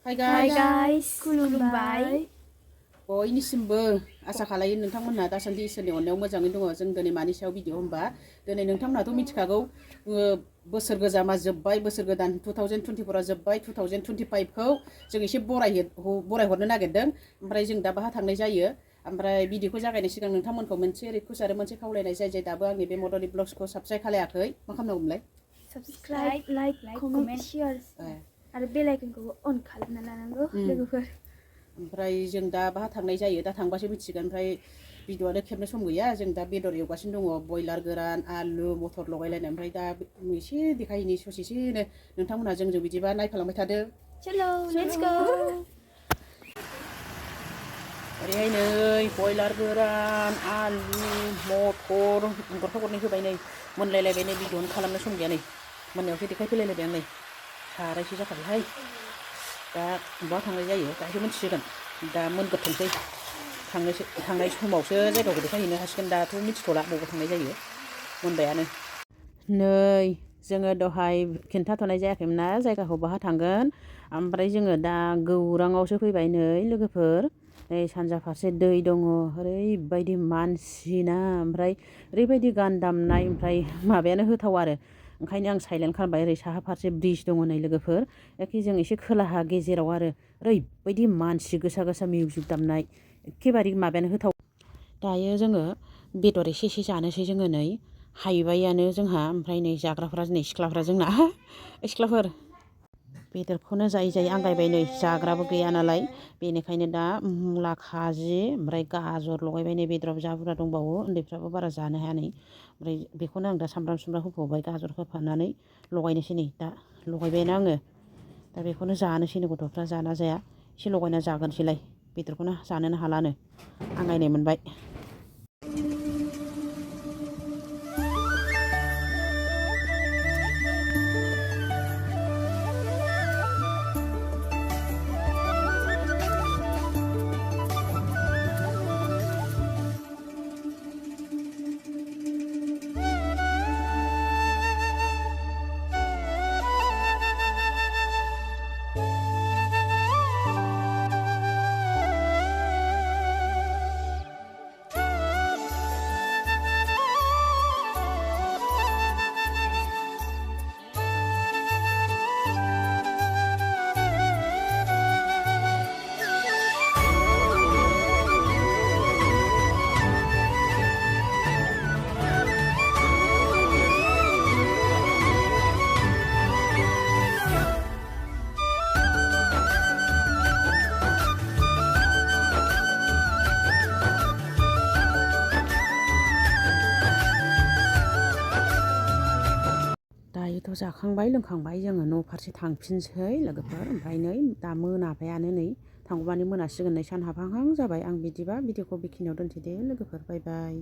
Hi Hi guys, guys, खुलुमबाय बयनिसिमबो आसा खालायो नोंथांमोनहा दासान्दि इसोरनि अननायाव मोजाङै दङ। जों दिनै मानि सायाव भिडिअ होनबा दिनै नोंथांमोनहाथ' मिथिखागौ बोसोर गोजामा जोब्बाय, बोसोर गोदान 2024आ जोब्बाय, 2025खौ जों एसे बरायहरनो नागिरदों। ओमफ्राय जों दा बाहा थांनाय जायो। ओमफ्राय भिडिअखौ जागायनाय सिगां नोंथांमोनखौ मोनसे रिकुवेस्ट आरो मोनसे खावलायनाय जाय दाबो आंनि बे मदनि ब्लग्सखौ साबस्क्राइब खालायाखै मा खालामनांगौमोनलाय? Subscribe, like, comment, share आरो बेल आइकनखौबो अन खालामना लानांगौ लोगोफोर। ओमफ्राय जों दा बाहा थांनाय जायो, दा थांबासो मिथिगोन। ओमफ्राय भिडिअआनो खेबनो सम गैया। जों दा बेदर एवगासिनो दङ, बयलार गोरान, आलु, मटर लगायलायनाय। ओमफ्राय दा एसे देखायनि ससेनो नोंथांमोनहा जोंजों बिदिबा नायफालांबाय थादो। चलो, let's go। ओरैहाय नै बयलार गोरान, आलु, मटर गरनै होबाय नै मोनलायलायबाय नै भिडिअआनो खालामनो सम गैया नै मोननायावसो देखायफैलायलायबाय आं नै सारायसे जाखाबायहाय। दा बहा थांनाय जायो दासो मिथिसिगोन। दा मोनग्रोथोंसै थांनाय समावसो जायगाखौ देखायहैनो हासिगोन। दाथ' मिथिथ'ला बबाव थांनाय जायो, मोनबायानो। नै जोङो दहाय खिन्थाथ'नाय जायाखैमोन ना जायगाखौ बहा थांगोन। ओमफ्राय जोङो दा गौराङावसो फैबाय नै लोगोफोर। नै सानजा फारसे दै दङ, ओरैबायदि मानसि ना, ओमफ्राय ओरैबायदि गान दामनाय, ओमफ्राय माबायानो होथाव आरो। ओंखायनो आं साइलेन्ट खालामबाय। ओरै साहा फारसे ब्रिज दङ नै लोगोफोर। एखे जों एसे खोलाहा गेजेराव आरो ओरैबायदि मानसि गोसा मिउजिक दामनाय, एखेबारे माबायानो होथाव। दायो जोङो बेदर एसे जानोसै जोङो नै हायबायानो जोंहा। ओमफ्राय नै जाग्राफ्रा नै सिख्लाफ्रा जोंना सिख्लाफोर बेदरखौनो जायै आंगायबाय नै जाग्राबो गैया नालाय। बेनिखायनो दा मुला खाजि ओमफ्राय गाजर लगायबाय नै बेदराबो जा बुरजा दंबावो, उन्दैफ्राबो बारा जानो हाया नै। ओमफ्राय बेखौनो आं दा सामब्राम होफावबाय, गाजर होफानानै लगायनोसै नै दा लगायबायानो आङो। दा बेखौनो जानोसै नो गथ'फ्रा जाना जाया एसे लगायना जागोनसैलाय। बेदरखौनो जानोनो हालानो आंगायनाय मोनबाय। दायोथ' जाखांबाय लोंखांबाय जोङो न' फारसे थांफिनसै लोगोफोर। ओमफ्राय नै दा मोनाबायानो नै थांबानो मोनासिगोन नै सान हाबहां जाबाय। आं बिदिबा भिडिअखौ बेखिनियाव दोनसै दे लोगोफोर, बाय बाय।